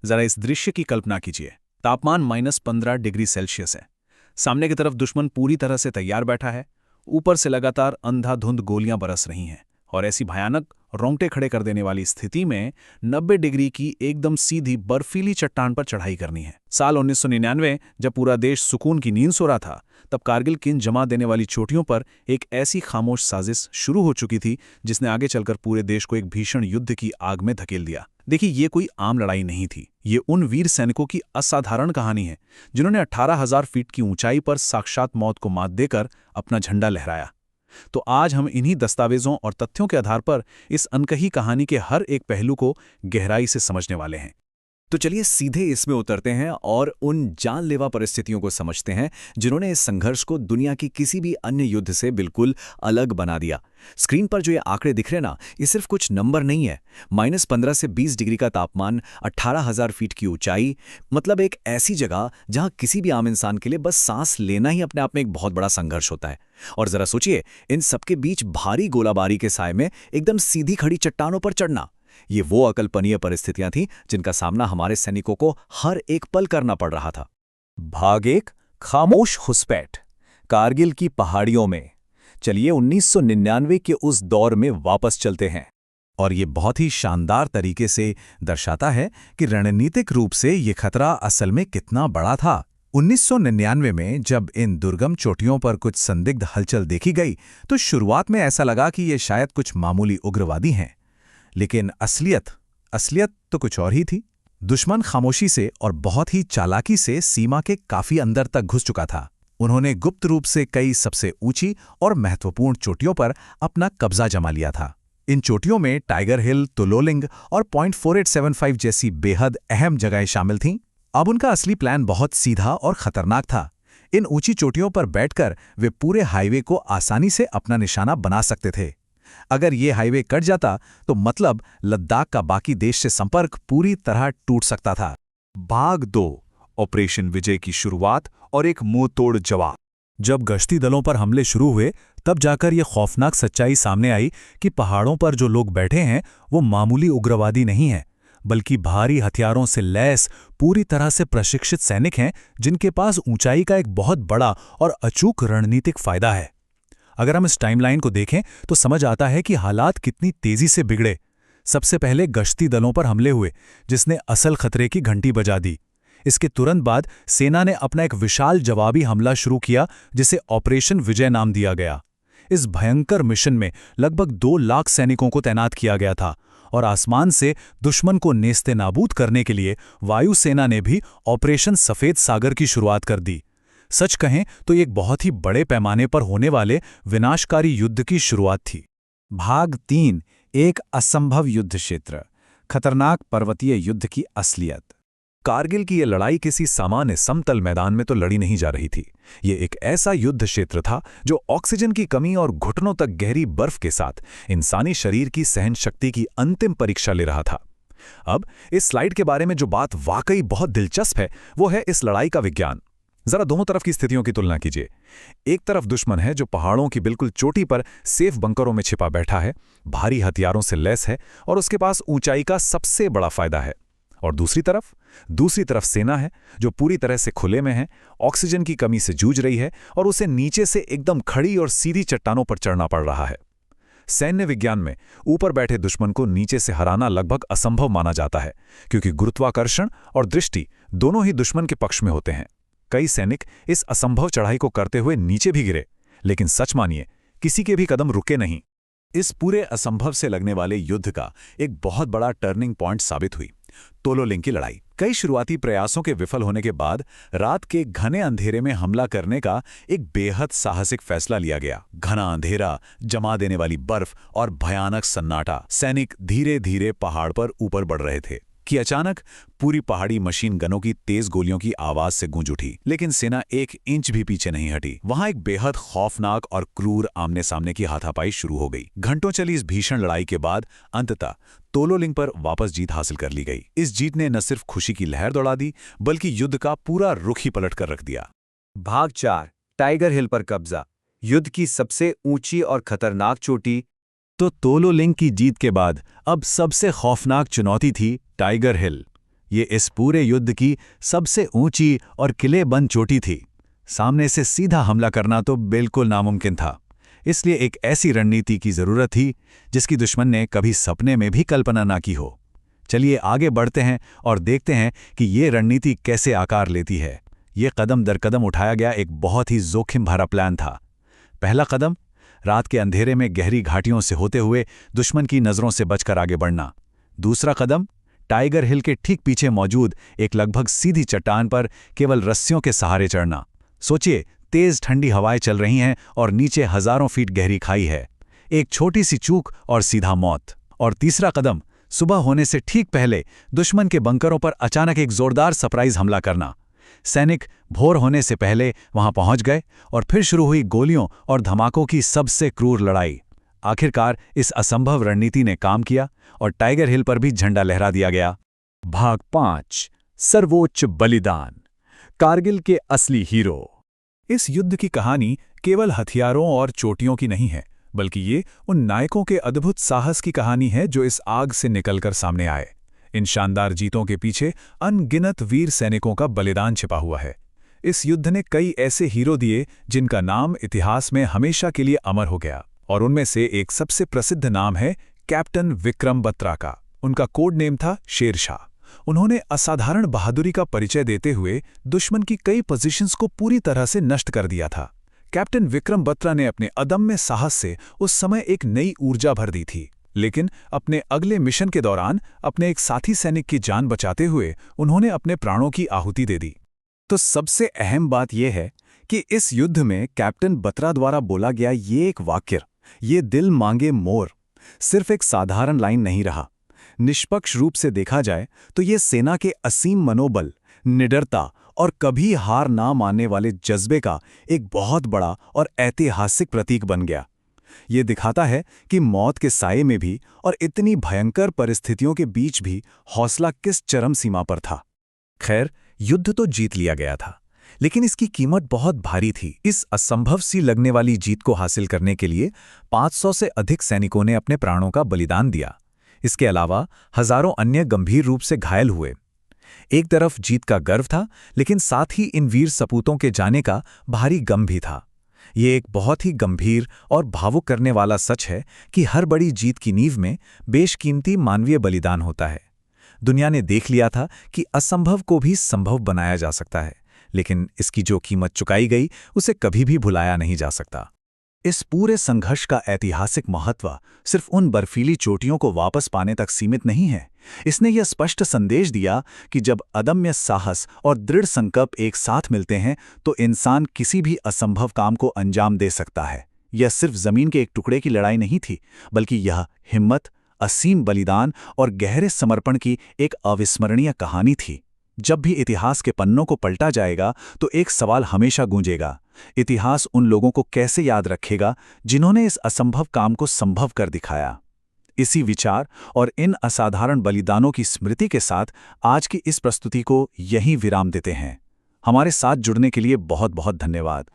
जरा इस दृश्य की कल्पना कीजिए। तापमान -15 डिग्री सेल्सियस है। सामने की तरफ दुश्मन पूरी तरह से तैयार बैठा है। ऊपर से लगातार अंधाधुंध गोलियां बरस रही हैं और ऐसी भयानक, रोंगटे खड़े कर देने वाली स्थिति में 90 डिग्री की एकदम सीधी बर्फीली चट्टान पर चढ़ाई करनी है। साल 1999, जब पूरा देश सुकून की नींद सो रहा था, तब कारगिल की इन जमा देने वाली चोटियों पर एक ऐसी खामोश साजिश शुरू हो चुकी थी जिसने आगे चलकर पूरे देश को एक भीषण युद्ध की आग में धकेल दिया। देखिए, ये कोई आम लड़ाई नहीं थी। ये उन वीर सैनिकों की असाधारण कहानी है जिन्होंने 18,000 फीट की ऊंचाई पर साक्षात मौत को मात देकर अपना झंडा लहराया। तो आज हम इन्हीं दस्तावेजों और तथ्यों के आधार पर इस अनकही कहानी के हर एक पहलू को गहराई से समझने वाले हैं। तो चलिए सीधे इसमें उतरते हैं और उन जानलेवा परिस्थितियों को समझते हैं जिन्होंने इस संघर्ष को दुनिया की किसी भी अन्य युद्ध से बिल्कुल अलग बना दिया। स्क्रीन पर जो ये आंकड़े दिख रहे हैं ना, ये सिर्फ कुछ नंबर नहीं है। -15 से 20 डिग्री का तापमान, 18,000 फीट की ऊंचाई, मतलब एक ऐसी जगह जहां किसी भी आम इंसान के लिए बस सांस लेना ही अपने आप में एक बहुत बड़ा संघर्ष होता है। और जरा सोचिए, इन सबके बीच भारी गोलाबारी के साए में एकदम सीधी खड़ी चट्टानों पर चढ़ना। ये वो अकल्पनीय परिस्थितियां थीं जिनका सामना हमारे सैनिकों को हर एक पल करना पड़ रहा था। भाग 1, खामोश घुसपैठ। कारगिल की पहाड़ियों में। चलिए 1999 के उस दौर में वापस चलते हैं। और ये बहुत ही शानदार तरीके से दर्शाता है कि रणनीतिक रूप से ये खतरा असल में कितना बड़ा था। 1999 में जब इन दुर्गम चोटियों पर कुछ संदिग्ध हलचल देखी गई, तो शुरुआत में ऐसा लगा कि ये शायद कुछ मामूली उग्रवादी हैं। लेकिन असलियत तो कुछ और ही थी। दुश्मन खामोशी से और बहुत ही चालाकी से सीमा के काफी अंदर तक घुस चुका था। उन्होंने गुप्त रूप से कई सबसे ऊंची और महत्वपूर्ण चोटियों पर अपना कब्जा जमा लिया था। इन चोटियों में टाइगर हिल, तुलोलिंग और पॉइंट 4875 जैसी बेहद अहम जगहें शामिल थीं। अब उनका असली प्लान बहुत सीधा और खतरनाक था। इन ऊंची चोटियों पर बैठकर वे पूरे हाईवे को आसानी से अपना निशाना बना सकते थे। अगर ये हाईवे कट जाता तो मतलब लद्दाख का बाकी देश से संपर्क पूरी तरह टूट सकता था। भाग 2, ऑपरेशन विजय की शुरुआत और एक मुंहतोड़ जवाब। जब गश्ती दलों पर हमले शुरू हुए, तब जाकर यह खौफनाक सच्चाई सामने आई कि पहाड़ों पर जो लोग बैठे हैं वो मामूली उग्रवादी नहीं हैं, बल्कि भारी हथियारों से लैस पूरी तरह से प्रशिक्षित सैनिक हैं जिनके पास ऊंचाई का एक बहुत बड़ा और अचूक रणनीतिक फायदा है। अगर हम इस टाइमलाइन को देखें तो समझ आता है कि हालात कितनी तेजी से बिगड़े। सबसे पहले गश्ती दलों पर हमले हुए, जिसने असल खतरे की घंटी बजा दी। इसके तुरंत बाद सेना ने अपना एक विशाल जवाबी हमला शुरू किया, जिसे ऑपरेशन विजय नाम दिया गया। इस भयंकर मिशन में लगभग 2 लाख सैनिकों को तैनात किया गया था और आसमान से दुश्मन को नेस्ते नाबूद करने के लिए वायुसेना ने भी ऑपरेशन सफेद सागर की शुरुआत कर दी। सच कहें तो एक बहुत ही बड़े पैमाने पर होने वाले विनाशकारी युद्ध की शुरुआत थी। भाग 3, एक असंभव युद्ध क्षेत्र। खतरनाक पर्वतीय युद्ध की असलियत। कारगिल की यह लड़ाई किसी सामान्य समतल मैदान में तो लड़ी नहीं जा रही थी। ये एक ऐसा युद्ध क्षेत्र था जो ऑक्सीजन की कमी और घुटनों तक गहरी बर्फ के साथ इंसानी शरीर की सहन शक्ति की अंतिम परीक्षा ले रहा था। अब इस स्लाइड के बारे में जो बात वाकई बहुत दिलचस्प है, वो है इस लड़ाई का विज्ञान। जरा दोनों तरफ की स्थितियों की तुलना कीजिए। एक तरफ दुश्मन है जो पहाड़ों की बिल्कुल चोटी पर सेफ बंकरों में छिपा बैठा है, भारी हथियारों से लैस है और उसके पास ऊंचाई का सबसे बड़ा फायदा है। और दूसरी तरफ सेना है जो पूरी तरह से खुले में है, ऑक्सीजन की कमी से जूझ रही है और उसे नीचे से एकदम खड़ी और सीधी चट्टानों पर चढ़ना पड़ रहा है। सैन्य विज्ञान में ऊपर बैठे दुश्मन को नीचे से हराना लगभग असंभव माना जाता है, क्योंकि गुरुत्वाकर्षण और दृष्टि दोनों ही दुश्मन के पक्ष में होते हैं। कई सैनिक इस असंभव चढ़ाई को करते हुए नीचे भी गिरे, लेकिन सच मानिए, किसी के भी कदम रुके नहीं। इस पूरे असंभव से लगने वाले युद्ध का एक बहुत बड़ा टर्निंग पॉइंट साबित हुई तोलोलिंग की लड़ाई। कई शुरुआती प्रयासों के विफल होने के बाद रात के घने अंधेरे में हमला करने का एक बेहद साहसिक फैसला लिया गया। घना अंधेरा, जमा देने वाली बर्फ और भयानक सन्नाटा, सैनिक धीरे धीरे पहाड़ पर ऊपर बढ़ रहे थे कि अचानक पूरी पहाड़ी मशीन गनों की तेज गोलियों की आवाज से गूंज उठी। लेकिन सेना 1 इंच भी पीछे नहीं हटी। वहां एक बेहद खौफनाक और क्रूर आमने सामने की हाथापाई शुरू हो गई। घंटों चली इस भीषण लड़ाई के बाद अंततः तोलोलिंग पर वापस जीत हासिल कर ली गई। इस जीत ने न सिर्फ खुशी की लहर दौड़ा दी, बल्कि युद्ध का पूरा रुख ही पलट कर रख दिया। भाग 4, टाइगर हिल पर कब्जा। युद्ध की सबसे ऊंची और खतरनाक चोटी। तो तोलोलिंग की जीत के बाद अब सबसे खौफनाक चुनौती थी टाइगर हिल। ये इस पूरे युद्ध की सबसे ऊंची और किलेबंद चोटी थी। सामने से सीधा हमला करना तो बिल्कुल नामुमकिन था। इसलिए एक ऐसी रणनीति की जरूरत थी जिसकी दुश्मन ने कभी सपने में भी कल्पना ना की हो। चलिए आगे बढ़ते हैं और देखते हैं कि ये रणनीति कैसे आकार लेती है। ये कदम दर कदम उठाया गया एक बहुत ही जोखिम भरा प्लान था। पहला कदम, रात के अंधेरे में गहरी घाटियों से होते हुए दुश्मन की नज़रों से बचकर आगे बढ़ना। दूसरा कदम, टाइगर हिल के ठीक पीछे मौजूद एक लगभग सीधी चट्टान पर केवल रस्सियों के सहारे चढ़ना। सोचिए, तेज ठंडी हवाएं चल रही हैं और नीचे हजारों फीट गहरी खाई है। एक छोटी सी चूक और सीधा मौत। और तीसरा कदम, सुबह होने से ठीक पहले दुश्मन के बंकरों पर अचानक एक जोरदार सरप्राइज हमला करना। सैनिक भोर होने से पहले वहां पहुंच गए और फिर शुरू हुई गोलियों और धमाकों की सबसे क्रूर लड़ाई। आखिरकार इस असंभव रणनीति ने काम किया और टाइगर हिल पर भी झंडा लहरा दिया गया। भाग 5, सर्वोच्च बलिदान, कारगिल के असली हीरो। इस युद्ध की कहानी केवल हथियारों और चोटियों की नहीं है, बल्कि ये उन नायकों के अद्भुत साहस की कहानी है जो इस आग से निकलकर सामने आए। इन शानदार जीतों के पीछे अनगिनत वीर सैनिकों का बलिदान छिपा हुआ है। इस युद्ध ने कई ऐसे हीरो दिए जिनका नाम इतिहास में हमेशा के लिए अमर हो गया, और उनमें से एक सबसे प्रसिद्ध नाम है कैप्टन विक्रम बत्रा का। उनका कोड नेम था शेरशाह। उन्होंने असाधारण बहादुरी का परिचय देते हुए दुश्मन की कई पोजीशंस को पूरी तरह से नष्ट कर दिया था। कैप्टन विक्रम बत्रा ने अपने अदम्य साहस से उस समय एक नई ऊर्जा भर दी थी, लेकिन अपने अगले मिशन के दौरान अपने एक साथी सैनिक की जान बचाते हुए उन्होंने अपने प्राणों की आहुति दे दी। तो सबसे अहम बात यह है कि इस युद्ध में कैप्टन बत्रा द्वारा बोला गया ये एक वाक्य, ये दिल मांगे मोर, सिर्फ एक साधारण लाइन नहीं रहा। निष्पक्ष रूप से देखा जाए तो ये सेना के असीम मनोबल, निडरता और कभी हार ना मानने वाले जज्बे का एक बहुत बड़ा और ऐतिहासिक प्रतीक बन गया। ये दिखाता है कि मौत के साये में भी और इतनी भयंकर परिस्थितियों के बीच भी हौसला किस चरम सीमा पर था। खैर, युद्ध तो जीत लिया गया था, लेकिन इसकी कीमत बहुत भारी थी। इस असंभव सी लगने वाली जीत को हासिल करने के लिए 500 से अधिक सैनिकों ने अपने प्राणों का बलिदान दिया। इसके अलावा हजारों अन्य गंभीर रूप से घायल हुए। एक तरफ जीत का गर्व था, लेकिन साथ ही इन वीर सपूतों के जाने का भारी गम भी था। ये एक बहुत ही गंभीर और भावुक करने वाला सच है कि हर बड़ी जीत की नींव में बेशकीमती मानवीय बलिदान होता है। दुनिया ने देख लिया था कि असंभव को भी संभव बनाया जा सकता है, लेकिन इसकी जो कीमत चुकाई गई उसे कभी भी भुलाया नहीं जा सकता। इस पूरे संघर्ष का ऐतिहासिक महत्व सिर्फ उन बर्फीली चोटियों को वापस पाने तक सीमित नहीं है। इसने यह स्पष्ट संदेश दिया कि जब अदम्य साहस और दृढ़ संकल्प एक साथ मिलते हैं तो इंसान किसी भी असंभव काम को अंजाम दे सकता है। यह सिर्फ जमीन के एक टुकड़े की लड़ाई नहीं थी, बल्कि यह हिम्मत, असीम बलिदान और गहरे समर्पण की एक अविस्मरणीय कहानी थी। जब भी इतिहास के पन्नों को पलटा जाएगा तो एक सवाल हमेशा गूंजेगा, इतिहास उन लोगों को कैसे याद रखेगा जिन्होंने इस असंभव काम को संभव कर दिखाया। इसी विचार और इन असाधारण बलिदानों की स्मृति के साथ आज की इस प्रस्तुति को यहीं विराम देते हैं। हमारे साथ जुड़ने के लिए बहुत बहुत धन्यवाद।